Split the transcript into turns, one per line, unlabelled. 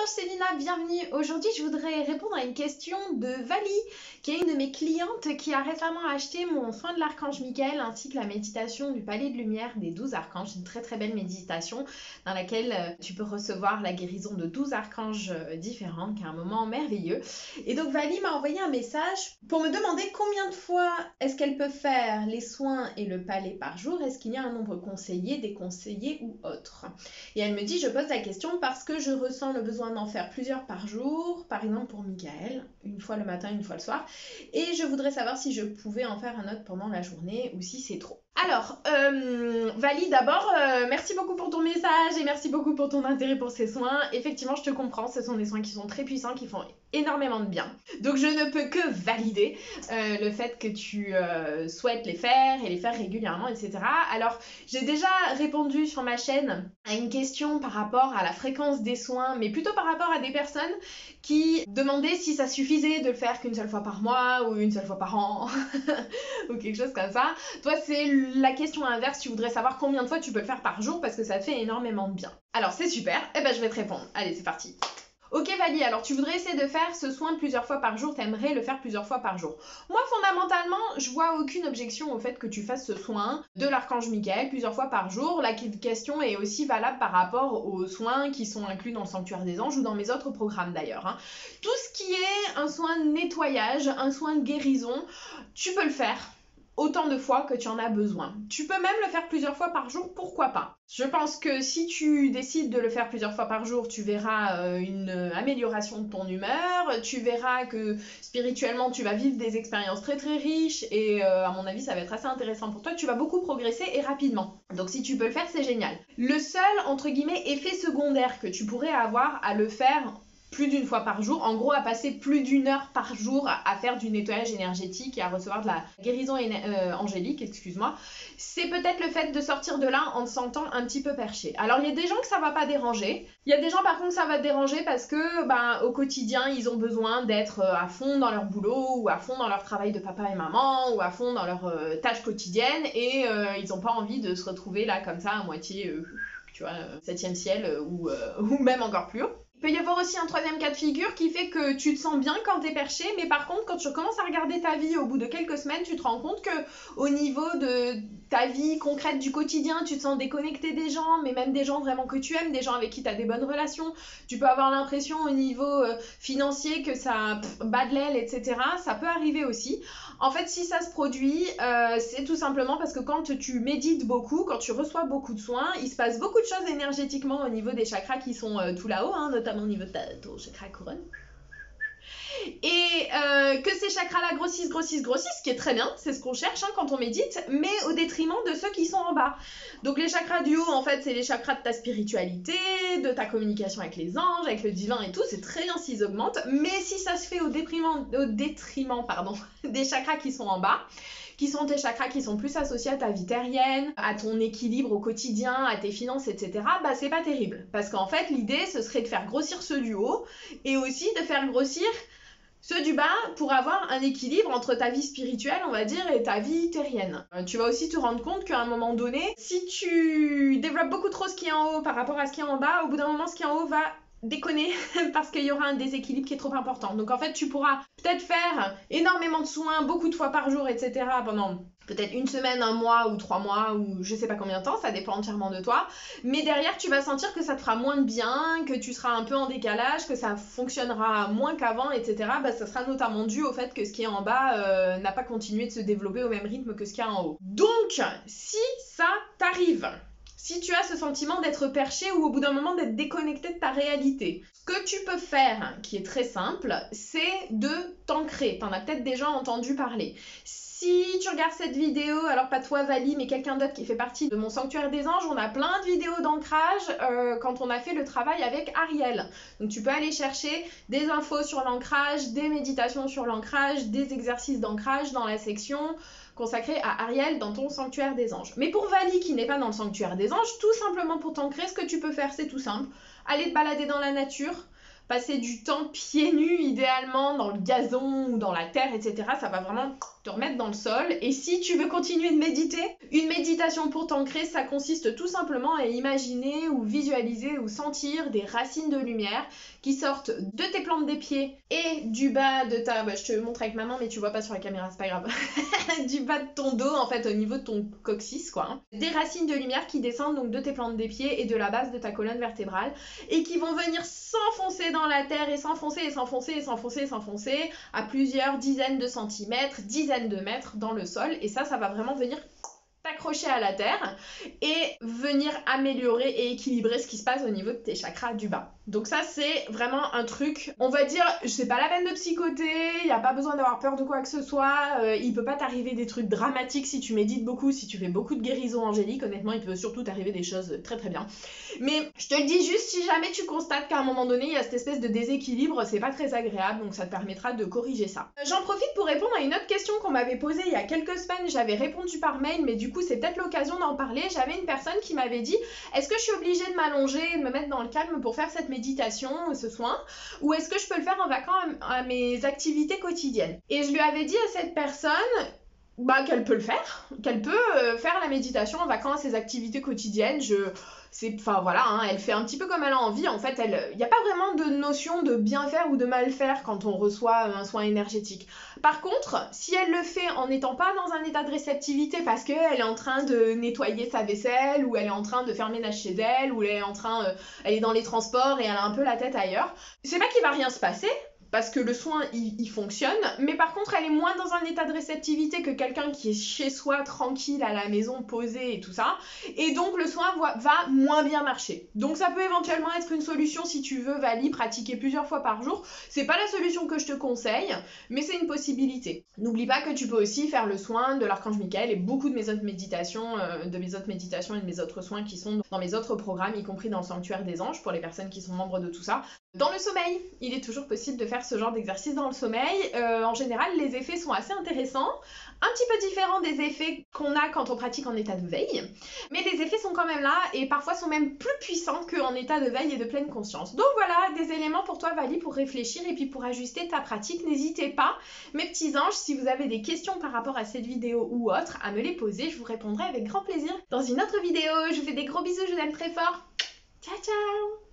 anges, c'est Lina, bienvenue. Aujourd'hui, je voudrais répondre à une question de Vali, qui est une de mes clientes qui a récemment acheté mon soin de l'archange Michael ainsi que la méditation du palais de lumière des 12 archanges. Une très très belle méditation dans laquelle tu peux recevoir la guérison de 12 archanges différents, qui est un moment merveilleux. Et donc Vali m'a envoyé un message pour me demander combien de fois est-ce qu'elle peut faire les soins et le palais par jour. Est-ce qu'il y a un nombre conseillé, déconseillé ou autre? Et elle me dit, je pose la question parce que je ressens le besoin d'en faire plusieurs par jour, par exemple pour Michael, une fois le matin, une fois le soir, et je voudrais savoir si je pouvais en faire un autre pendant la journée ou si c'est trop. Alors, Vali, d'abord, merci beaucoup pour ton message et merci beaucoup pour ton intérêt pour ces soins. Effectivement, je te comprends, ce sont des soins qui sont très puissants, qui font énormément de bien. Donc, je ne peux que valider le fait que tu souhaites les faire et les faire régulièrement, etc. Alors, j'ai déjà répondu sur ma chaîne à une question par rapport à la fréquence des soins, mais plutôt par rapport à des personnes qui demandaient si ça suffisait de le faire qu'une seule fois par mois ou une seule fois par an ou quelque chose comme ça. Toi, c'est la question inverse, tu voudrais savoir combien de fois tu peux le faire par jour parce que ça fait énormément de bien. Alors, c'est super, et ben je vais te répondre. Allez, c'est parti. Ok Vali, alors tu voudrais essayer de faire ce soin plusieurs fois par jour, t'aimerais le faire plusieurs fois par jour. Moi fondamentalement, je vois aucune objection au fait que tu fasses ce soin de l'archange Michael plusieurs fois par jour. La question est aussi valable par rapport aux soins qui sont inclus dans le sanctuaire des anges ou dans mes autres programmes d'ailleurs. Tout ce qui est un soin de nettoyage, un soin de guérison, tu peux le faire autant de fois que tu en as besoin. Tu peux même le faire plusieurs fois par jour, pourquoi pas? Je pense que si tu décides de le faire plusieurs fois par jour, tu verras une amélioration de ton humeur, tu verras que spirituellement tu vas vivre des expériences très très riches et à mon avis ça va être assez intéressant pour toi, tu vas beaucoup progresser et rapidement. Donc si tu peux le faire, c'est génial. Le seul, entre guillemets, effet secondaire que tu pourrais avoir à le faire plus d'une fois par jour, en gros à passer plus d'une heure par jour à faire du nettoyage énergétique et à recevoir de la guérison angélique, excuse-moi, c'est peut-être le fait de sortir de là en te sentant un petit peu perché. Alors il y a des gens que ça va pas déranger, il y a des gens par contre ça va te déranger parce que au quotidien ils ont besoin d'être à fond dans leur boulot ou à fond dans leur travail de papa et maman ou à fond dans leurs tâches quotidiennes et ils n'ont pas envie de se retrouver là comme ça à moitié, tu vois, 7e ciel ou même encore plus haut. Il peut y avoir aussi un troisième cas de figure qui fait que tu te sens bien quand t'es perché, mais par contre quand tu commences à regarder ta vie au bout de quelques semaines, tu te rends compte que au niveau de ta vie concrète du quotidien, tu te sens déconnecté des gens, mais même des gens vraiment que tu aimes, des gens avec qui tu as des bonnes relations. Tu peux avoir l'impression au niveau financier que ça bat de l'aile, etc. Ça peut arriver aussi. En fait, si ça se produit, c'est tout simplement parce que quand tu médites beaucoup, quand tu reçois beaucoup de soins, il se passe beaucoup de choses énergétiquement au niveau des chakras qui sont tout là-haut, notamment au niveau de ton chakra couronne. Et que ces chakras-là grossissent, ce qui est très bien, c'est ce qu'on cherche quand on médite, mais au détriment de ceux qui sont en bas. Donc les chakras du haut, en fait, c'est les chakras de ta spiritualité, de ta communication avec les anges, avec le divin et tout, c'est très bien s'ils augmentent, mais si ça se fait au détriment des chakras qui sont en bas, qui sont tes chakras qui sont plus associés à ta vie terrienne, à ton équilibre au quotidien, à tes finances, etc., c'est pas terrible. Parce qu'en fait, l'idée, ce serait de faire grossir ceux du haut et aussi de faire grossir ceux du bas pour avoir un équilibre entre ta vie spirituelle, on va dire, et ta vie terrienne. Tu vas aussi te rendre compte qu'à un moment donné, si tu développes beaucoup trop ce qui est en haut par rapport à ce qui est en bas, au bout d'un moment, ce qui est en haut va déconner parce qu'il y aura un déséquilibre qui est trop important. Donc en fait, tu pourras peut-être faire énormément de soins, beaucoup de fois par jour, etc. pendant peut-être une semaine, un mois ou 3 mois ou je sais pas combien de temps, ça dépend entièrement de toi. Mais derrière, tu vas sentir que ça te fera moins de bien, que tu seras un peu en décalage, que ça fonctionnera moins qu'avant, etc. Ça sera notamment dû au fait que ce qui est en bas n'a pas continué de se développer au même rythme que ce qu'il y a en haut. Donc, si ça t'arrive, si tu as ce sentiment d'être perché ou au bout d'un moment d'être déconnecté de ta réalité, ce que tu peux faire, qui est très simple, c'est de t'ancrer. T'en as peut-être déjà entendu parler. Si tu regardes cette vidéo, alors pas toi Vali, mais quelqu'un d'autre qui fait partie de mon sanctuaire des anges, on a plein de vidéos d'ancrage quand on a fait le travail avec Ariel. Donc tu peux aller chercher des infos sur l'ancrage, des méditations sur l'ancrage, des exercices d'ancrage dans la section consacrée à Ariel dans ton sanctuaire des anges. Mais pour Vali qui n'est pas dans le sanctuaire des anges, tout simplement pour t'ancrer, ce que tu peux faire c'est tout simple. Aller te balader dans la nature, passer du temps pieds nus idéalement dans le gazon ou dans la terre, etc. Ça va vraiment te remettre dans le sol. Et si tu veux continuer de méditer, une méditation pour t'ancrer, ça consiste tout simplement à imaginer ou visualiser ou sentir des racines de lumière qui sortent de tes plantes des pieds et du bas de ta... je te montre avec ma main mais tu vois pas sur la caméra, c'est pas grave. Du bas de ton dos, en fait, au niveau de ton coccyx, quoi. Des racines de lumière qui descendent donc de tes plantes des pieds et de la base de ta colonne vertébrale et qui vont venir s'enfoncer dans la terre et s'enfoncer et s'enfoncer et s'enfoncer et s'enfoncer à plusieurs dizaines de centimètres, dizaines de mètres dans le sol. Et ça va vraiment venir t'accrocher à la terre et venir améliorer et équilibrer ce qui se passe au niveau de tes chakras du bas. Donc ça, c'est vraiment un truc, on va dire, c'est pas la peine de psychoter, il n'y a pas besoin d'avoir peur de quoi que ce soit, il peut pas t'arriver des trucs dramatiques si tu médites beaucoup, si tu fais beaucoup de guérisons angéliques, honnêtement, il peut surtout t'arriver des choses très très bien. Mais je te le dis juste, si jamais tu constates qu'à un moment donné, il y a cette espèce de déséquilibre, c'est pas très agréable, donc ça te permettra de corriger ça. J'en profite pour répondre à une autre question qu'on m'avait posée il y a quelques semaines, j'avais répondu par mail, mais du coup, c'est peut-être l'occasion d'en parler. J'avais une personne qui m'avait dit, est-ce que je suis obligée de m'allonger et de me mettre dans le calme pour faire cette méditation, ce soin, ou est-ce que je peux le faire en vacances à mes activités quotidiennes? Et je lui avais dit à cette personne qu'elle peut le faire, qu'elle peut faire la méditation en vacances à ses activités quotidiennes. Elle fait un petit peu comme elle a envie. En fait, il n'y a pas vraiment de notion de bien faire ou de mal faire quand on reçoit un soin énergétique. Par contre, si elle le fait en n'étant pas dans un état de réceptivité parce qu'elle est en train de nettoyer sa vaisselle, ou elle est en train de faire le ménage chez elle, ou elle est dans les transports et elle a un peu la tête ailleurs, c'est pas qu'il va rien se passer, parce que le soin, il fonctionne, mais par contre, elle est moins dans un état de réceptivité que quelqu'un qui est chez soi, tranquille, à la maison, posé et tout ça, et donc le soin va moins bien marcher. Donc ça peut éventuellement être une solution si tu veux, Vali, pratiquer plusieurs fois par jour. C'est pas la solution que je te conseille, mais c'est une possibilité. N'oublie pas que tu peux aussi faire le soin de l'archange Michael et beaucoup de mes autres méditations, et de mes autres soins qui sont dans mes autres programmes, y compris dans le sanctuaire des anges, pour les personnes qui sont membres de tout ça. Dans le sommeil, il est toujours possible de faire ce genre d'exercice dans le sommeil. En général, les effets sont assez intéressants, un petit peu différents des effets qu'on a quand on pratique en état de veille, mais les effets sont quand même là et parfois sont même plus puissants qu'en état de veille et de pleine conscience. Donc voilà, des éléments pour toi, Vali, pour réfléchir et puis pour ajuster ta pratique. N'hésitez pas, mes petits anges, si vous avez des questions par rapport à cette vidéo ou autre, à me les poser, je vous répondrai avec grand plaisir dans une autre vidéo. Je vous fais des gros bisous, je vous aime très fort. Ciao, ciao!